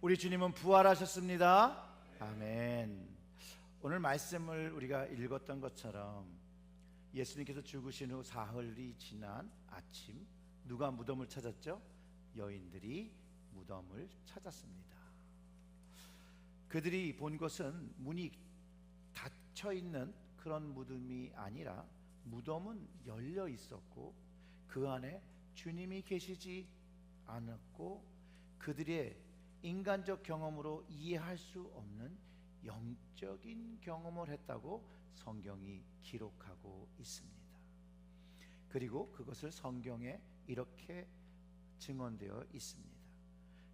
우리 주님은 부활하셨습니다. 아멘. 오늘 말씀을 우리가 읽었던 것처럼 예수님께서 죽으신 후 사흘이 지난 아침, 누가 무덤을 찾았죠? 여인들이 무덤을 찾았습니다. 그들이 본 것은 문이 닫혀 있는 그런 무덤이 아니라 무덤은 열려 있었고 그 안에 주님이 계시지 않았고 그들의 인간적 경험으로 이해할 수 없는 영적인 경험을 했다고 성경이 기록하고 있습니다. 그리고 그것을 성경에 이렇게 증언되어 있습니다.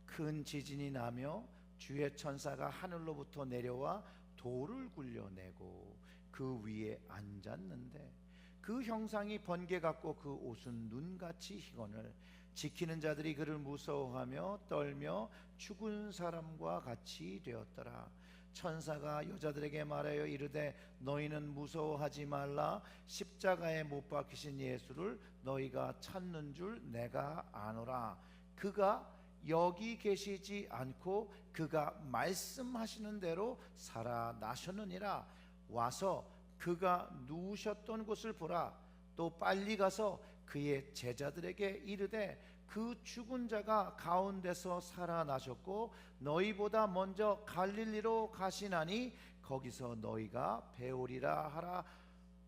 큰 지진이 나며 주의 천사가 하늘로부터 내려와 돌을 굴려내고 그 위에 앉았는데 그 형상이 번개 같고 그 옷은 눈같이 희건을 지키는 자들이 그를 무서워하며 떨며 죽은 사람과 같이 되었더라. 천사가 여자들에게 말하여 이르되 너희는 무서워하지 말라. 십자가에 못 박히신 예수를 너희가 찾는 줄 내가 아노라. 그가 여기 계시지 않고 그가 말씀하시는 대로 살아나셨느니라. 와서 그가 누우셨던 곳을 보라. 또 빨리 가서 그의 제자들에게 이르되 그 죽은 자가 가운데서 살아나셨고 너희보다 먼저 갈릴리로 가시나니 거기서 너희가 배우리라 하라.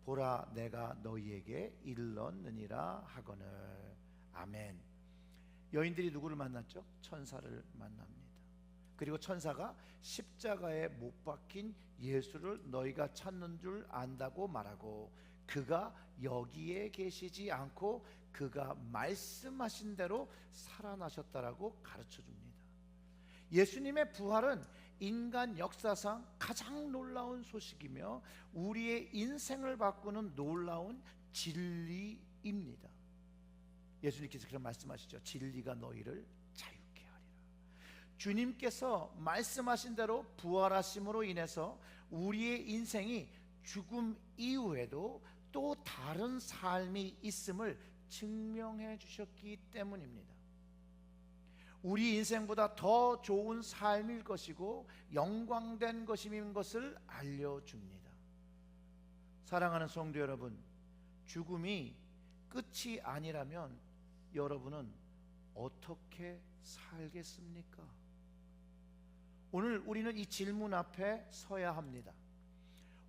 보라, 내가 너희에게 일렀느니라 하거늘. 아멘. 여인들이 누구를 만났죠? 천사를 만납니다. 그리고 천사가 십자가에 못 박힌 예수를 너희가 찾는 줄 안다고 말하고 그가 여기에 계시지 않고 그가 말씀하신 대로 살아나셨다라고 가르쳐 줍니다. 예수님의 부활은 인간 역사상 가장 놀라운 소식이며 우리의 인생을 바꾸는 놀라운 진리입니다. 예수님께서 그런 말씀하시죠. 진리가 너희를 자유케 하리라. 주님께서 말씀하신 대로 부활하심으로 인해서 우리의 인생이 죽음 이후에도 또 다른 삶이 있음을 증명해 주셨기 때문입니다. 우리 인생보다 더 좋은 삶일 것이고 영광된 것임인 것을 알려줍니다. 사랑하는 성도 여러분, 죽음이 끝이 아니라면 여러분은 어떻게 살겠습니까? 오늘 우리는 이 질문 앞에 서야 합니다.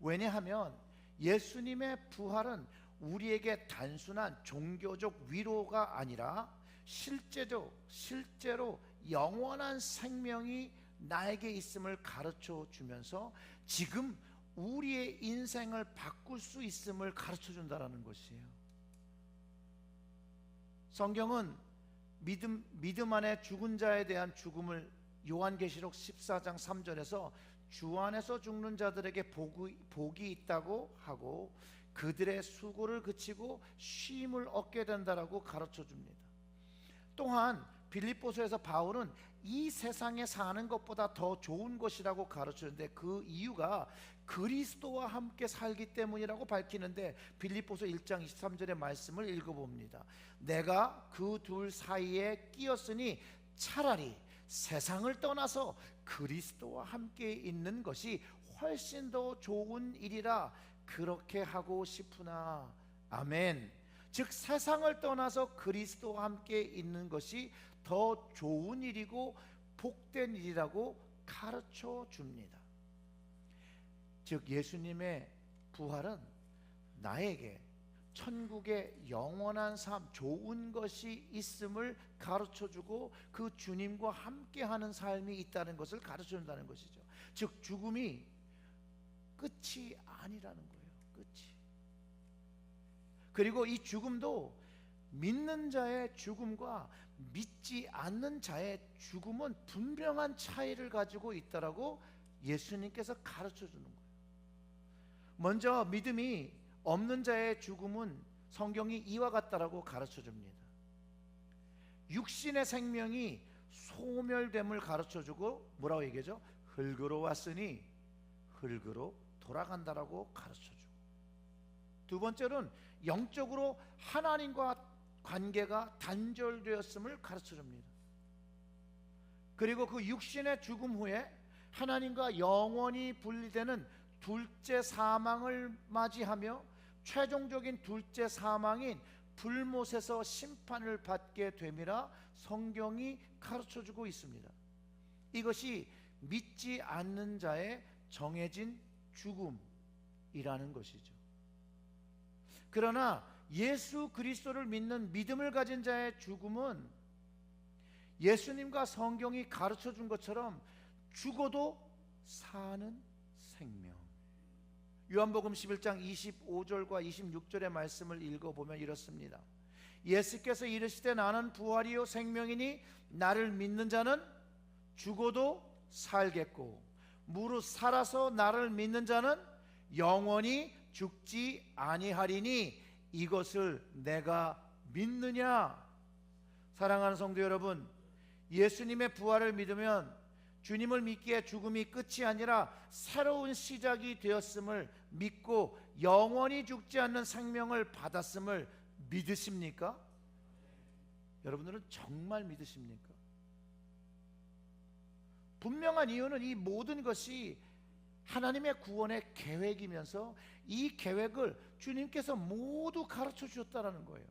왜냐하면 예수님의 부활은 우리에게 단순한 종교적 위로가 아니라 실제로 영원한 생명이 나에게 있음을 가르쳐 주면서 지금 우리의 인생을 바꿀 수 있음을 가르쳐 준다는 것이에요. 성경은 믿음 안에 죽은 자에 대한 죽음을 요한계시록 14장 3절에서 주 안에서 죽는 자들에게 복이 있다고 하고 그들의 수고를 그치고 쉼을 얻게 된다라고 가르쳐 줍니다. 또한 빌립보서에서 바울은 이 세상에 사는 것보다 더 좋은 것이라고 가르치는데 그 이유가 그리스도와 함께 살기 때문이라고 밝히는데 빌립보서 1장 23절의 말씀을 읽어봅니다. 내가 그 둘 사이에 끼었으니 차라리 세상을 떠나서 그리스도와 함께 있는 것이 훨씬 더 좋은 일이라 그렇게 하고 싶으나. 아멘. 즉 세상을 떠나서 그리스도와 함께 있는 것이 더 좋은 일이고 복된 일이라고 가르쳐 줍니다. 즉 예수님의 부활은 나에게 천국의 영원한 삶, 좋은 것이 있음을 가르쳐주고 그 주님과 함께하는 삶이 있다는 것을 가르쳐준다는 것이죠. 즉 죽음이 끝이 아니라는 거예요. 끝이. 그리고 이 죽음도 믿는 자의 죽음과 믿지 않는 자의 죽음은 분명한 차이를 가지고 있다라고 예수님께서 가르쳐주는 거예요. 먼저 믿음이 없는 자의 죽음은 성경이 이와 같다라고 가르쳐줍니다. 육신의 생명이 소멸됨을 가르쳐주고 뭐라고 얘기하죠? 흙으로 왔으니 흙으로 돌아간다라고 가르쳐주고, 두 번째로는 영적으로 하나님과 관계가 단절되었음을 가르쳐줍니다. 그리고 그 육신의 죽음 후에 하나님과 영원히 분리되는 둘째 사망을 맞이하며 최종적인 둘째 사망인 불못에서 심판을 받게 됨이라 성경이 가르쳐주고 있습니다. 이것이 믿지 않는 자의 정해진 죽음이라는 것이죠. 그러나 예수 그리스도를 믿는 믿음을 가진 자의 죽음은 예수님과 성경이 가르쳐준 것처럼 죽어도 사는 생명. 요한복음 11장 25절과 26절의 말씀을 읽어보면 이렇습니다. 예수께서 이르시되 나는 부활이요 생명이니 나를 믿는 자는 죽어도 살겠고 무릇 살아서 나를 믿는 자는 영원히 죽지 아니하리니 이것을 내가 믿느냐. 사랑하는 성도 여러분, 예수님의 부활을 믿으면 주님을 믿기에 죽음이 끝이 아니라 새로운 시작이 되었음을 믿고 영원히 죽지 않는 생명을 받았음을 믿으십니까? 여러분들은 정말 믿으십니까? 분명한 이유는 이 모든 것이 하나님의 구원의 계획이면서 이 계획을 주님께서 모두 가르쳐 주셨다는 거예요.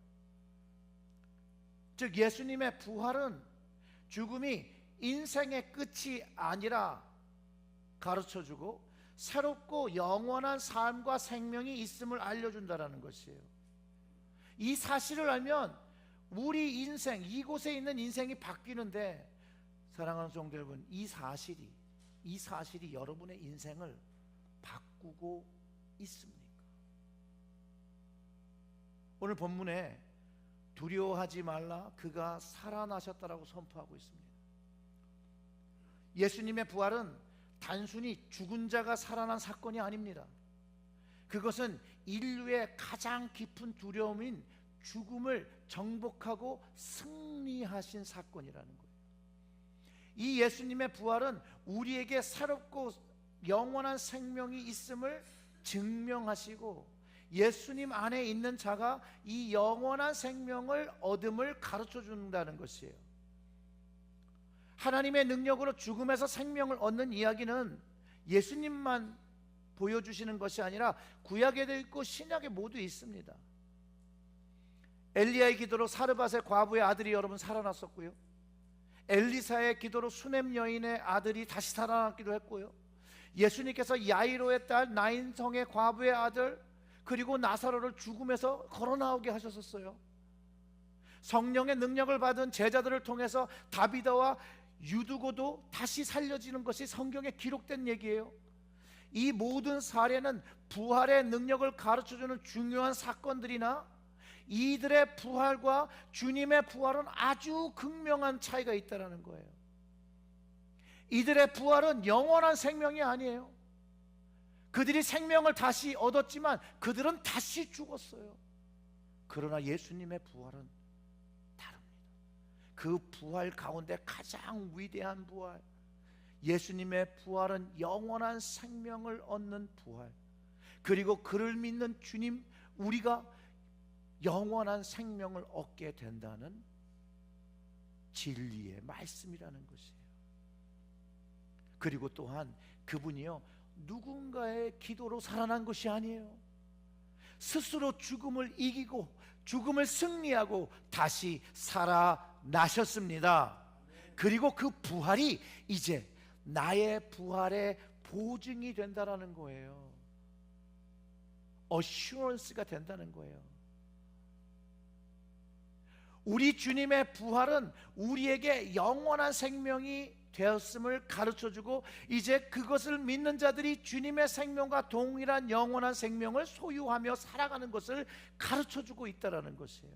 즉 예수님의 부활은 죽음이 인생의 끝이 아니라 가르쳐주고 새롭고 영원한 삶과 생명이 있음을 알려준다는 것이에요. 이 사실을 알면 우리 인생, 이곳에 있는 인생이 바뀌는데, 사랑하는 성도 여러분, 이 사실이 여러분의 인생을 바꾸고 있습니까? 오늘 본문에 두려워하지 말라 그가 살아나셨다라고 선포하고 있습니다. 예수님의 부활은 단순히 죽은 자가 살아난 사건이 아닙니다. 그것은 인류의 가장 깊은 두려움인 죽음을 정복하고 승리하신 사건이라는 거예요. 이 예수님의 부활은 우리에게 새롭고 영원한 생명이 있음을 증명하시고 예수님 안에 있는 자가 이 영원한 생명을 얻음을 가르쳐 준다는 것이에요. 하나님의 능력으로 죽음에서 생명을 얻는 이야기는 예수님만 보여주시는 것이 아니라 구약에도 있고 신약에 모두 있습니다. 엘리야의 기도로 사르밧의 과부의 아들이 여러분 살아났었고요, 엘리사의 기도로 수넴 여인의 아들이 다시 살아났기도 했고요, 예수님께서 야이로의 딸 나인성의 과부의 아들 그리고 나사로를 죽음에서 걸어 나오게 하셨었어요. 성령의 능력을 받은 제자들을 통해서 다비드와 유두고도 다시 살려지는 것이 성경에 기록된 얘기예요. 이 모든 사례는 부활의 능력을 가르쳐주는 중요한 사건들이나 이들의 부활과 주님의 부활은 아주 극명한 차이가 있다는 거예요. 이들의 부활은 영원한 생명이 아니에요. 그들이 생명을 다시 얻었지만 그들은 다시 죽었어요. 그러나 예수님의 부활은 다릅니다. 그 부활 가운데 가장 위대한 부활, 예수님의 부활은 영원한 생명을 얻는 부활, 그리고 그를 믿는 주님, 우리가 영원한 생명을 얻게 된다는 진리의 말씀이라는 것이에요. 그리고 또한 그분이요, 누군가의 기도로 살아난 것이 아니에요. 스스로 죽음을 이기고 죽음을 승리하고 다시 살아나셨습니다. 그리고 그 부활이 이제 나의 부활의 보증이 된다는 거예요. 어슈런스가 된다는 거예요. 우리 주님의 부활은 우리에게 영원한 생명이 되었음을 가르쳐주고 이제 그것을 믿는 자들이 주님의 생명과 동일한 영원한 생명을 소유하며 살아가는 것을 가르쳐주고 있다는 것이에요.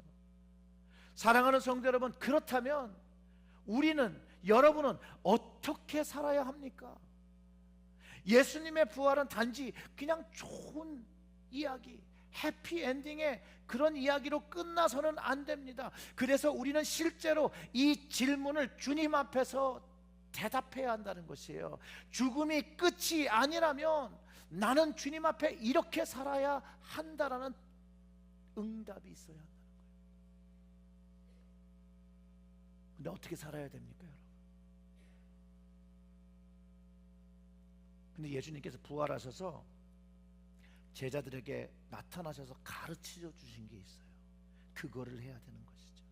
사랑하는 성도 여러분, 그렇다면 우리는, 여러분은 어떻게 살아야 합니까? 예수님의 부활은 단지 그냥 좋은 이야기, 해피엔딩의 그런 이야기로 끝나서는 안 됩니다. 그래서 우리는 실제로 이 질문을 주님 앞에서 대답해야 한다는 것이에요. 죽음이 끝이 아니라면 나는 주님 앞에 이렇게 살아야 한다라는 응답이 있어야 한다는 거예요. 근데 어떻게 살아야 됩니까, 여러분? 근데 예수님께서 부활하셔서 제자들에게 나타나셔서 가르쳐 주신 게 있어요. 그거를 해야 되는 것이죠.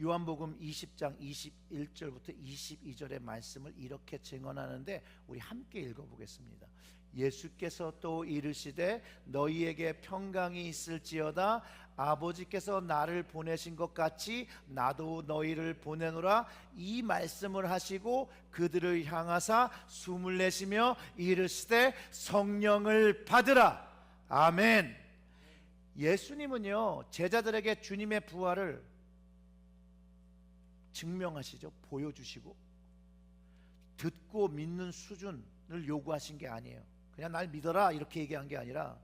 요한복음 20장 21절부터 22절의 말씀을 이렇게 증언하는데 우리 함께 읽어보겠습니다. 예수께서 또 이르시되 너희에게 평강이 있을지어다. 아버지께서 나를 보내신 것 같이 나도 너희를 보내노라. 이 말씀을 하시고 그들을 향하사 숨을 내쉬며 이르시되 성령을 받으라. 아멘. 예수님은요 제자들에게 주님의 부활을 증명하시죠. 보여주시고 듣고 믿는 수준을 요구하신 게 아니에요. 그냥 날 믿어라 이렇게 얘기한 게 아니라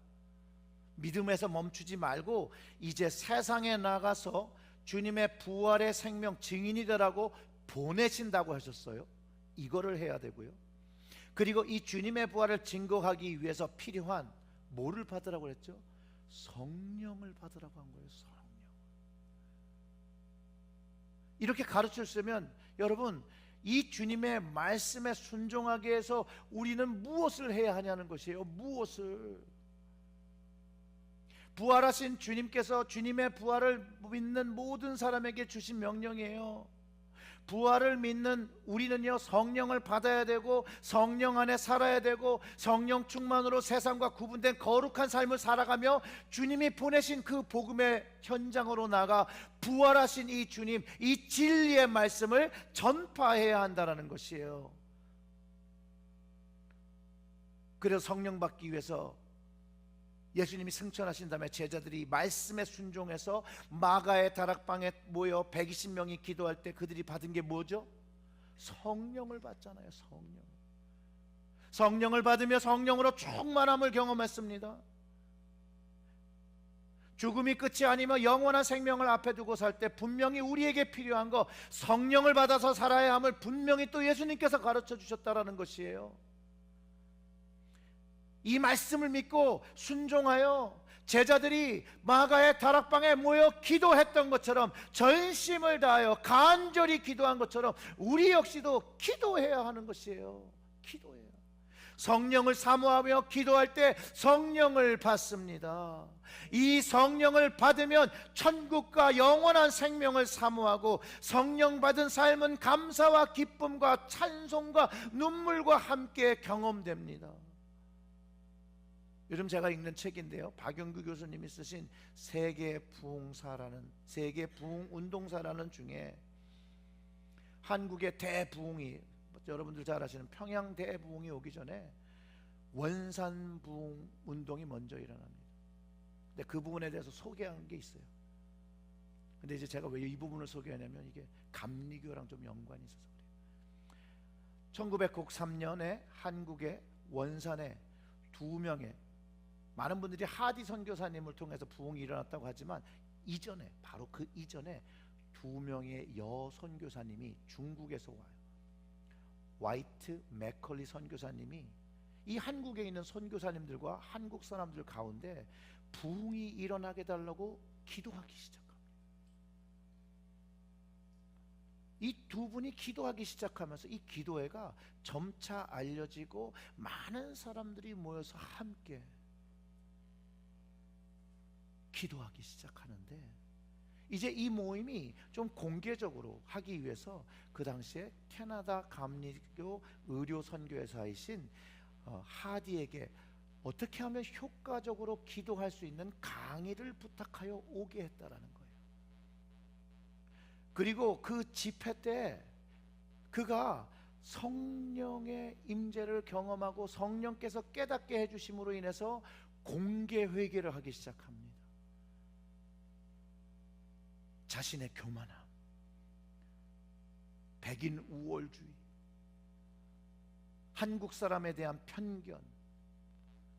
믿음에서 멈추지 말고 이제 세상에 나가서 주님의 부활의 생명 증인이 되라고 보내신다고 하셨어요. 이거를 해야 되고요. 그리고 이 주님의 부활을 증거하기 위해서 필요한 뭐를 받으라고 했죠? 성령을 받으라고 한 거예요. 성령. 이렇게 가르쳤으면 여러분 이 주님의 말씀에 순종하기 위해서 우리는 무엇을 해야 하냐는 것이에요. 무엇을. 부활하신 주님께서 주님의 부활을 믿는 모든 사람에게 주신 명령이에요. 부활을 믿는 우리는요 성령을 받아야 되고 성령 안에 살아야 되고 성령 충만으로 세상과 구분된 거룩한 삶을 살아가며 주님이 보내신 그 복음의 현장으로 나가 부활하신 이 주님, 이 진리의 말씀을 전파해야 한다는 것이에요. 그래서 성령 받기 위해서 예수님이 승천하신 다음에 제자들이 말씀에 순종해서 마가의 다락방에 모여 120명이 기도할 때 그들이 받은 게 뭐죠? 성령을 받잖아요. 성령을 받으며 성령으로 충만함을 경험했습니다. 죽음이 끝이 아니며 영원한 생명을 앞에 두고 살 때 분명히 우리에게 필요한 거 성령을 받아서 살아야 함을 분명히 또 예수님께서 가르쳐 주셨다라는 것이에요. 이 말씀을 믿고 순종하여 제자들이 마가의 다락방에 모여 기도했던 것처럼 전심을 다하여 간절히 기도한 것처럼 우리 역시도 기도해야 하는 것이에요. 기도해요. 성령을 사모하며 기도할 때 성령을 받습니다. 이 성령을 받으면 천국과 영원한 생명을 사모하고 성령 받은 삶은 감사와 기쁨과 찬송과 눈물과 함께 경험됩니다. 요즘 제가 읽는 책인데요, 박영규 교수님이 쓰신 세계 부흥사라는 세계 부흥 운동사라는 중에 한국의 대부흥이 여러분들 잘 아시는 평양 대부흥이 오기 전에 원산 부흥 운동이 먼저 일어납니다. 근데 그 부분에 대해서 소개한 게 있어요. 근데 이제 제가 왜 이 부분을 소개하냐면 이게 감리교랑 좀 연관이 있어서 그래요. 1903년에 한국의 원산에 두 명의 많은 분들이 하디 선교사님을 통해서 부흥이 일어났다고 하지만 이전에 바로 그 이전에 두 명의 여선교사님이 중국에서 와요. 화이트 맥컬리 선교사님이 이 한국에 있는 선교사님들과 한국 사람들 가운데 부흥이 일어나게 달라고 기도하기 시작합니다. 이 두 분이 기도하기 시작하면서 이 기도회가 점차 알려지고 많은 사람들이 모여서 함께 기도하기 시작하는데 이제 이 모임이 좀 공개적으로 하기 위해서 그 당시에 캐나다 감리교 의료 선교회사이신 하디에게 어떻게 하면 효과적으로 기도할 수 있는 강의를 부탁하여 오게 했다라는 거예요. 그리고 그 집회 때 그가 성령의 임재를 경험하고 성령께서 깨닫게 해주심으로 인해서 공개 회개를 하기 시작합니다. 자신의 교만함, 백인 우월주의, 한국 사람에 대한 편견,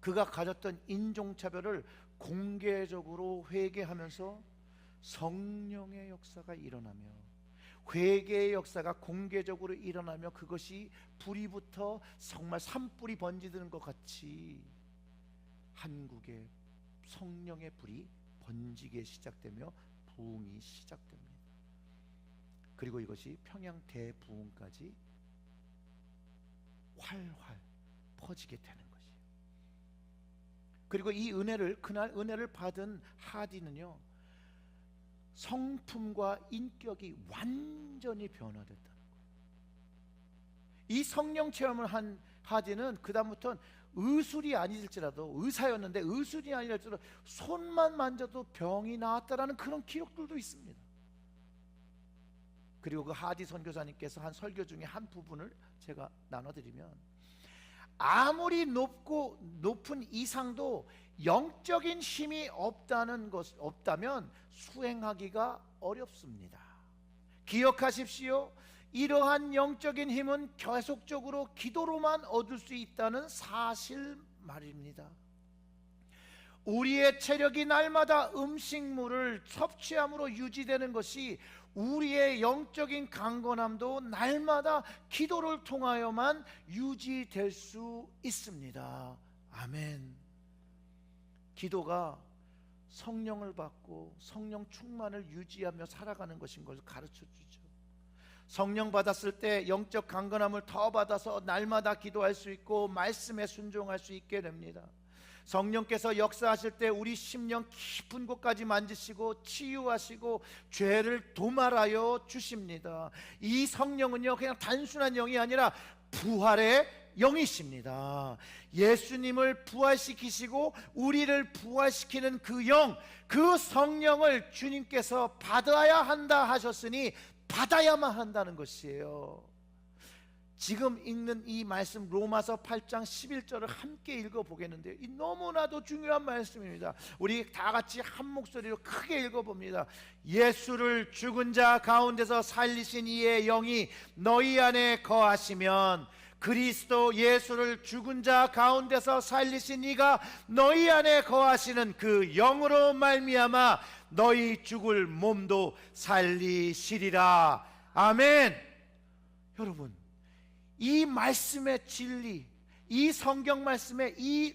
그가 가졌던 인종차별을 공개적으로 회개하면서 성령의 역사가 일어나며 회개의 역사가 공개적으로 일어나며 그것이 불이 붙어 정말 산불이 번지는 것 같이 한국에 성령의 불이 번지게 시작되며 부흥이 시작됩니다. 그리고 이것이 평양 대부흥까지 활활 퍼지게 되는 것이에요. 그리고 이 은혜를, 그날 은혜를 받은 하디는요, 성품과 인격이 완전히 변화됐다는 거예요. 이 성령 체험을 한 하디는 그다음부터는 의술이 아니질지라도, 의사였는데 의술이 아니랄지라도 손만 만져도 병이 나았다라는 그런 기록들도 있습니다. 그리고 그 하디 선교사님께서 한 설교 중에 한 부분을 제가 나눠드리면, 아무리 높은 이상도 영적인 힘이 없다면 수행하기가 어렵습니다. 기억하십시오. 이러한 영적인 힘은 계속적으로 기도로만 얻을 수 있다는 사실 말입니다. 우리의 체력이 날마다 음식물을 섭취함으로 유지되는 것이 우리의 영적인 강건함도 날마다 기도를 통하여만 유지될 수 있습니다. 아멘. 기도가 성령을 받고 성령 충만을 유지하며 살아가는 것인 것을 가르쳐 주죠. 성령 받았을 때 영적 강건함을 더 받아서 날마다 기도할 수 있고 말씀에 순종할 수 있게 됩니다. 성령께서 역사하실 때 우리 심령 깊은 곳까지 만지시고 치유하시고 죄를 도말하여 주십니다. 이 성령은요, 그냥 단순한 영이 아니라 부활의 영이십니다. 예수님을 부활시키시고 우리를 부활시키는 그 영, 그 성령을 주님께서 받아야 한다 하셨으니 받아야만 한다는 것이에요. 지금 읽는 이 말씀 로마서 8장 11절을 함께 읽어보겠는데요, 이 너무나도 중요한 말씀입니다. 우리 다 같이 한 목소리로 크게 읽어봅니다. 예수를 죽은 자 가운데서 살리신 이의 영이 너희 안에 거하시면, 그리스도 예수를 죽은 자 가운데서 살리신 이가 너희 안에 거하시는 그 영으로 말미암아 너희 죽을 몸도 살리시리라. 아멘. 여러분, 이 말씀의 진리, 이 성경 말씀에 이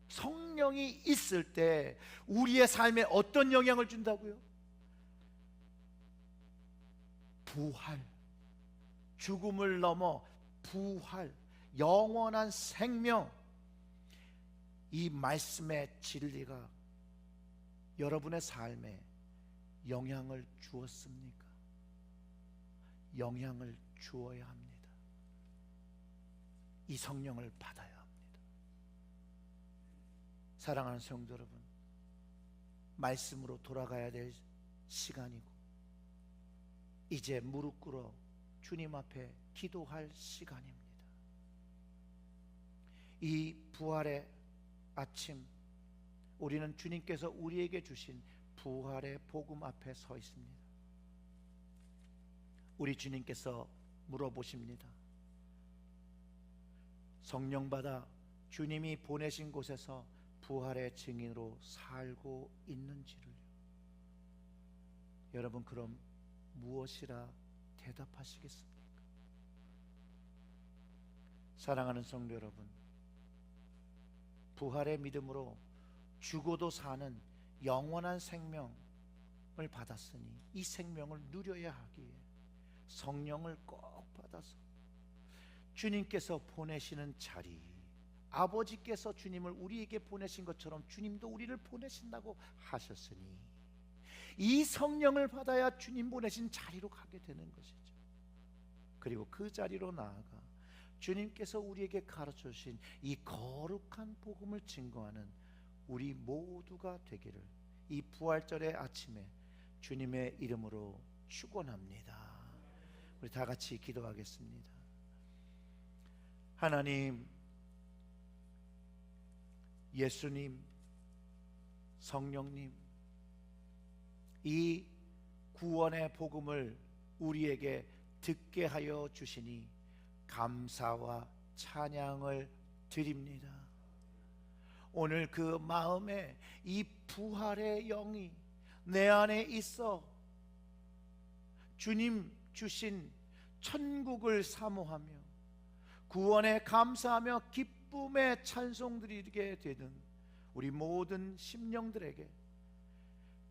성령이 있을 때 우리의 삶에 어떤 영향을 준다고요? 부활, 죽음을 넘어 부활, 영원한 생명. 이 말씀의 진리가 여러분의 삶에 영향을 주었습니까? 영향을 주어야 합니다. 이 성령을 받아야 합니다. 사랑하는 성도 여러분, 말씀으로 돌아가야 될 시간이고 이제 무릎 꿇어 주님 앞에 기도할 시간입니다. 이 부활의 아침, 우리는 주님께서 우리에게 주신 부활의 복음 앞에 서 있습니다. 우리 주님께서 물어보십니다. 성령 받아 주님이 보내신 곳에서 부활의 증인으로 살고 있는지를요. 여러분, 그럼 무엇이라 대답하시겠습니까? 사랑하는 성도 여러분, 부활의 믿음으로 죽어도 사는 영원한 생명을 받았으니 이 생명을 누려야 하기에 성령을 꼭 받아서 주님께서 보내시는 자리, 아버지께서 주님을 우리에게 보내신 것처럼 주님도 우리를 보내신다고 하셨으니 이 성령을 받아야 주님 보내신 자리로 가게 되는 것이죠. 그리고 그 자리로 나아가 주님께서 우리에게 가르쳐 주신 이 거룩한 복음을 증거하는 우리 모두가 되기를 이 부활절의 아침에 주님의 이름으로 축원합니다. 우리 다 같이 기도하겠습니다. 하나님, 예수님, 성령님, 이 구원의 복음을 우리에게 듣게 하여 주시니 감사와 찬양을 드립니다. 오늘 그 마음에 이 부활의 영이 내 안에 있어 주님 주신 천국을 사모하며 구원에 감사하며 기쁨의 찬송 드리게 되는 우리 모든 심령들에게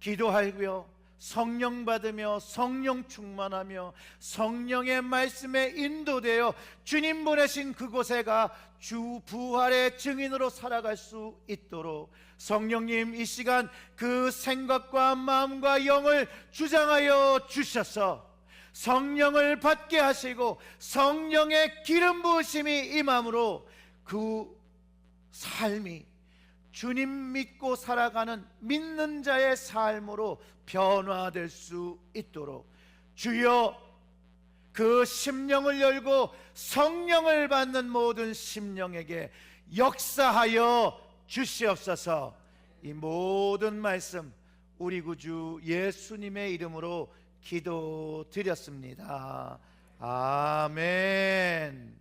기도하며 성령 받으며 성령 충만하며 성령의 말씀에 인도되어 주님 보내신 그곳에 가 주 부활의 증인으로 살아갈 수 있도록 성령님 이 시간 그 생각과 마음과 영을 주장하여 주셔서 성령을 받게 하시고 성령의 기름 부으심이 임함으로 그 삶이 주님 믿고 살아가는 믿는 자의 삶으로 변화될 수 있도록 주여 그 심령을 열고 성령을 받는 모든 심령에게 역사하여 주시옵소서. 이 모든 말씀 우리 구주 예수님의 이름으로 기도드렸습니다. 아멘.